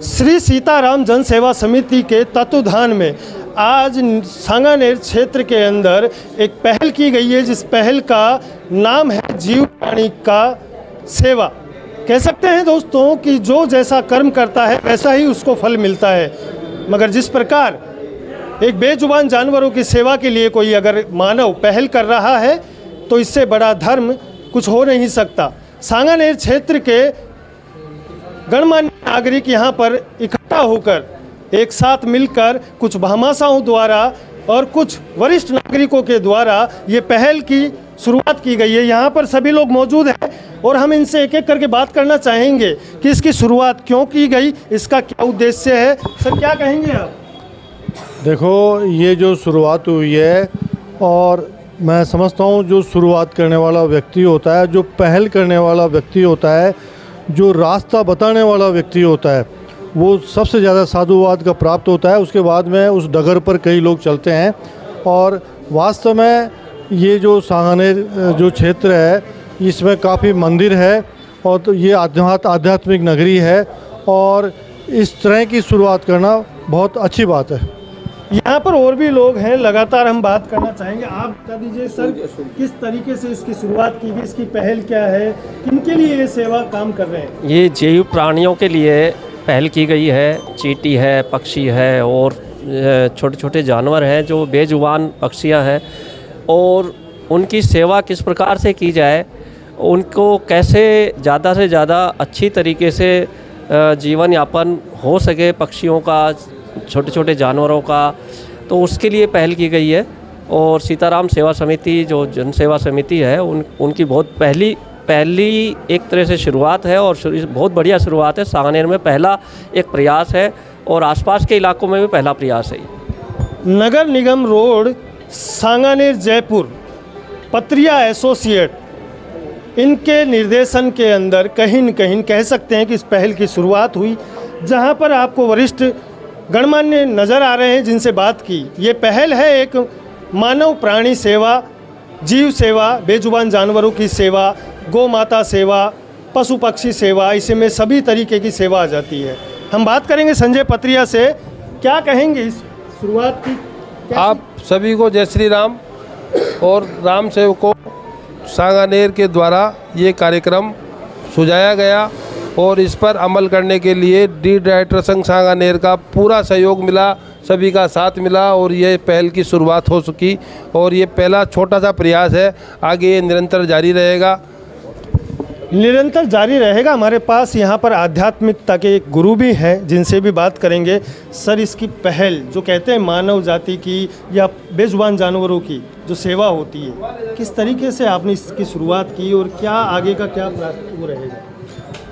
श्री सीताराम जन सेवा समिति के तत्वाधान में आज सांगानेर क्षेत्र के अंदर एक पहल की गई है, जिस पहल का नाम है जीव प्राणी का सेवा। कह सकते हैं दोस्तों कि जो जैसा कर्म करता है वैसा ही उसको फल मिलता है। मगर जिस प्रकार एक बेजुबान जानवरों की सेवा के लिए कोई अगर मानव पहल कर रहा है तो इससे बड़ा धर्म कुछ हो नहीं सकता। सांगानेर क्षेत्र के गणमान्य नागरिक यहाँ पर इकट्ठा होकर एक साथ मिलकर कुछ भामाशाहों द्वारा और कुछ वरिष्ठ नागरिकों के द्वारा ये पहल की शुरुआत की गई है। यहाँ पर सभी लोग मौजूद हैं और हम इनसे एक एक करके बात करना चाहेंगे कि इसकी शुरुआत क्यों की गई, इसका क्या उद्देश्य है। सर, क्या कहेंगे आप? देखो, ये जो शुरुआत हुई है, और मैं समझता हूँ जो शुरुआत करने वाला व्यक्ति होता है, जो पहल करने वाला व्यक्ति होता है, जो रास्ता बताने वाला व्यक्ति होता है, वो सबसे ज़्यादा साधुवाद का प्राप्त होता है। उसके बाद में उस डगर पर कई लोग चलते हैं। और वास्तव में ये जो सांगानेर जो क्षेत्र है, इसमें काफ़ी मंदिर है और तो ये आध्यात्मिक नगरी है, और इस तरह की शुरुआत करना बहुत अच्छी बात है। यहाँ पर और भी लोग हैं, लगातार हम बात करना चाहेंगे। आप बता दीजिए सर, किस तरीके से इसकी शुरुआत की गई, इसकी पहल क्या है, किनके लिए ये सेवा काम कर रहे हैं? ये जीव प्राणियों के लिए पहल की गई है। चींटी है, पक्षी है और छोटे छोटे जानवर हैं जो बेजुबान पक्षियाँ हैं, और उनकी सेवा किस प्रकार से की जाए, उनको कैसे ज़्यादा से ज़्यादा अच्छी तरीके से जीवन यापन हो सके पक्षियों का, छोटे छोटे जानवरों का, तो उसके लिए पहल की गई है। और सीताराम सेवा समिति जो जन सेवा समिति है उनकी बहुत पहली एक तरह से शुरुआत है, और बहुत बढ़िया शुरुआत है। सांगानेर में पहला एक प्रयास है और आसपास के इलाकों में भी पहला प्रयास है। नगर निगम रोड सांगानेर जयपुर पत्रिया एसोसिएट, इनके निर्देशन के अंदर कहीं न कहीं कह सकते हैं कि इस पहल की शुरुआत हुई, जहां पर आपको वरिष्ठ गणमान्य नज़र आ रहे हैं जिनसे बात की। ये पहल है एक मानव प्राणी सेवा, जीव सेवा, बेजुबान जानवरों की सेवा, गौ माता सेवा, पशु पक्षी सेवा, इसमें सभी तरीके की सेवा आ जाती है। हम बात करेंगे संजय पत्रिया से। क्या कहेंगे इस शुरुआत की? आप सभी को जय श्री राम। और राम सेवकों सांगानेर के द्वारा ये कार्यक्रम सुझाया गया और इस पर अमल करने के लिए डी डायरेक्टर संघ सांगानेर का पूरा सहयोग मिला, सभी का साथ मिला और ये पहल की शुरुआत हो चुकी। और ये पहला छोटा सा प्रयास है, आगे ये निरंतर जारी रहेगा। हमारे पास यहाँ पर आध्यात्मिकता के एक गुरु भी हैं जिनसे भी बात करेंगे। सर, इसकी पहल जो कहते हैं मानव जाति की या बेजुबान जानवरों की जो सेवा होती है, किस तरीके से आपने इसकी शुरुआत की और क्या आगे का क्या वो रहेगा?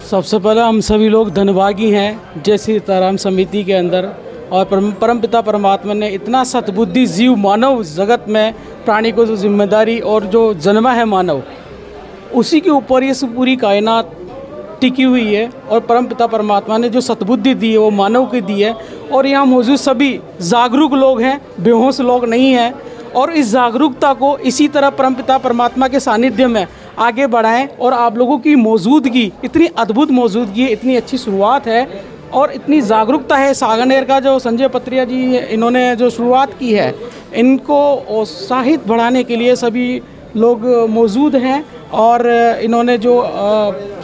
सबसे पहले हम सभी लोग धन्यवादी हैं जय सीताराम समिति के अंदर, और परमपिता परमात्मा ने इतना सद्बुद्धि जीव मानव जगत में प्राणी को जो जिम्मेदारी और जो जन्मा है मानव, उसी के ऊपर ये पूरी कायनात टिकी हुई है। और परमपिता परमात्मा ने जो सद्बुद्धि दी है वो मानव की दी है। और यहाँ मौजूद सभी जागरूक लोग हैं, बेहोश लोग नहीं हैं। और इस जागरूकता को इसी तरह परमपिता परमात्मा के सानिध्य में आगे बढ़ाएं। और आप लोगों की मौजूदगी, इतनी अद्भुत मौजूदगी है, इतनी अच्छी शुरुआत है और इतनी जागरूकता है। सांगानेर का जो संजय पत्रिया जी इन्होंने जो शुरुआत की है, इनको उत्साहित बढ़ाने के लिए सभी लोग मौजूद हैं। और इन्होंने जो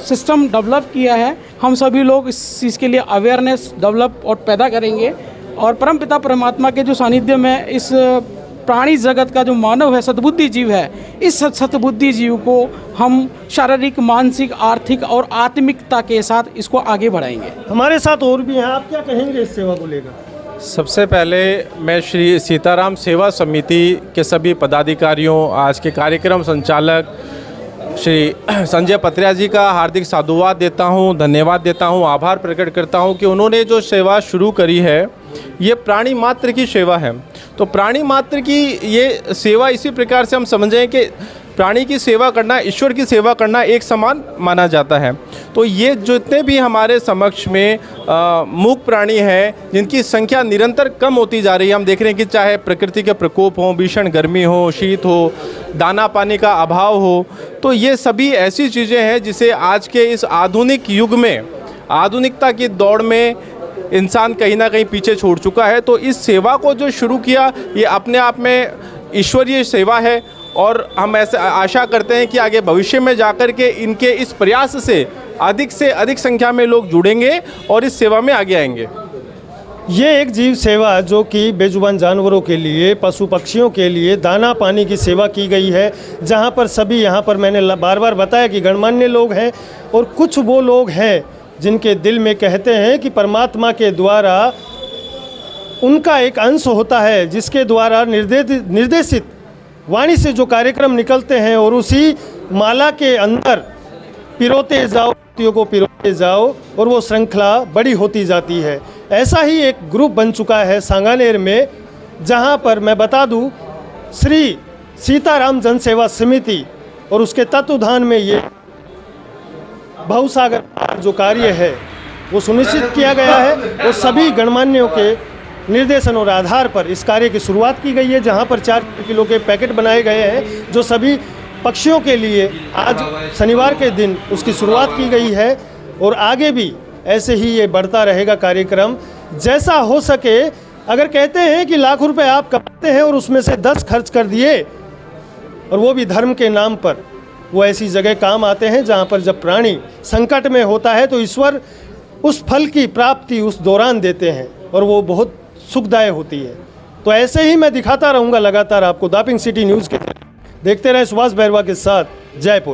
सिस्टम डेवलप किया है, हम सभी लोग इस चीज़ के लिए अवेयरनेस डेवलप और पैदा करेंगे। और परमपिता परमात्मा के जो सानिध्य में इस प्राणी जगत का जो मानव है, सद्बुद्धि जीव है, इस सद्बुद्धि जीव को हम शारीरिक, मानसिक, आर्थिक और आत्मिकता के साथ इसको आगे बढ़ाएंगे। हमारे साथ और भी हैं, आप क्या कहेंगे इस सेवा को लेकर? सबसे पहले मैं श्री सीताराम सेवा समिति के सभी पदाधिकारियों, आज के कार्यक्रम संचालक श्री संजय पत्रिया जी का हार्दिक साधुवाद देता हूं, धन्यवाद देता हूं, आभार प्रकट करता हूं कि उन्होंने जो सेवा शुरू करी है ये प्राणी मात्र की सेवा है। तो प्राणी मात्र की ये सेवा इसी प्रकार से हम समझें कि प्राणी की सेवा करना, ईश्वर की सेवा करना एक समान माना जाता है। तो ये जितने भी हमारे समक्ष में मूक प्राणी हैं, जिनकी संख्या निरंतर कम होती जा रही है, हम देख रहे हैं कि चाहे प्रकृति के प्रकोप हो, भीषण गर्मी हो, शीत हो, दाना पानी का अभाव हो, तो ये सभी ऐसी चीज़ें हैं जिसे आज के इस आधुनिक युग में, आधुनिकता की दौड़ में इंसान कहीं ना कहीं पीछे छोड़ चुका है। तो इस सेवा को जो शुरू किया ये अपने आप में ईश्वरीय सेवा है और हम ऐसे आशा करते हैं कि आगे भविष्य में जाकर के इनके इस प्रयास से अधिक संख्या में लोग जुड़ेंगे और इस सेवा में आगे आएंगे। ये एक जीव सेवा जो कि बेजुबान जानवरों के लिए, पशु पक्षियों के लिए दाना पानी की सेवा की गई है, जहाँ पर सभी, यहाँ पर मैंने बार बार बताया कि गणमान्य लोग हैं और कुछ वो लोग हैं जिनके दिल में कहते हैं कि परमात्मा के द्वारा उनका एक अंश होता है, जिसके द्वारा निर्देशित वाणी से जो कार्यक्रम निकलते हैं और उसी माला के अंदर पिरोते जाओ, को पिरोते जाओ और वो श्रृंखला बड़ी होती जाती है। ऐसा ही एक ग्रुप बन चुका है सांगानेर में, जहां पर मैं बता दूं श्री सीताराम जन सेवा समिति और उसके तत्वाधान में ये भवसागर जो कार्य है वो सुनिश्चित किया गया है और सभी गणमान्यों के निर्देशन और आधार पर इस कार्य की शुरुआत की गई है, जहां पर 4 किलो के पैकेट बनाए गए हैं जो सभी पक्षियों के लिए आज शनिवार के दिन उसकी शुरुआत की गई है और आगे भी ऐसे ही ये बढ़ता रहेगा कार्यक्रम जैसा हो सके। अगर कहते हैं कि लाखों रुपए आप कमाते हैं और उसमें से 10 खर्च कर दिए और वो भी धर्म के नाम पर, वो ऐसी जगह काम आते हैं जहाँ पर जब प्राणी संकट में होता है तो ईश्वर उस फल की प्राप्ति उस दौरान देते हैं और वो बहुत सुखदायक होती है। तो ऐसे ही मैं दिखाता रहूँगा लगातार आपको दापिंग सिटी न्यूज़ के। देखते रहें सुभाष बैरवा के साथ, जयपुर।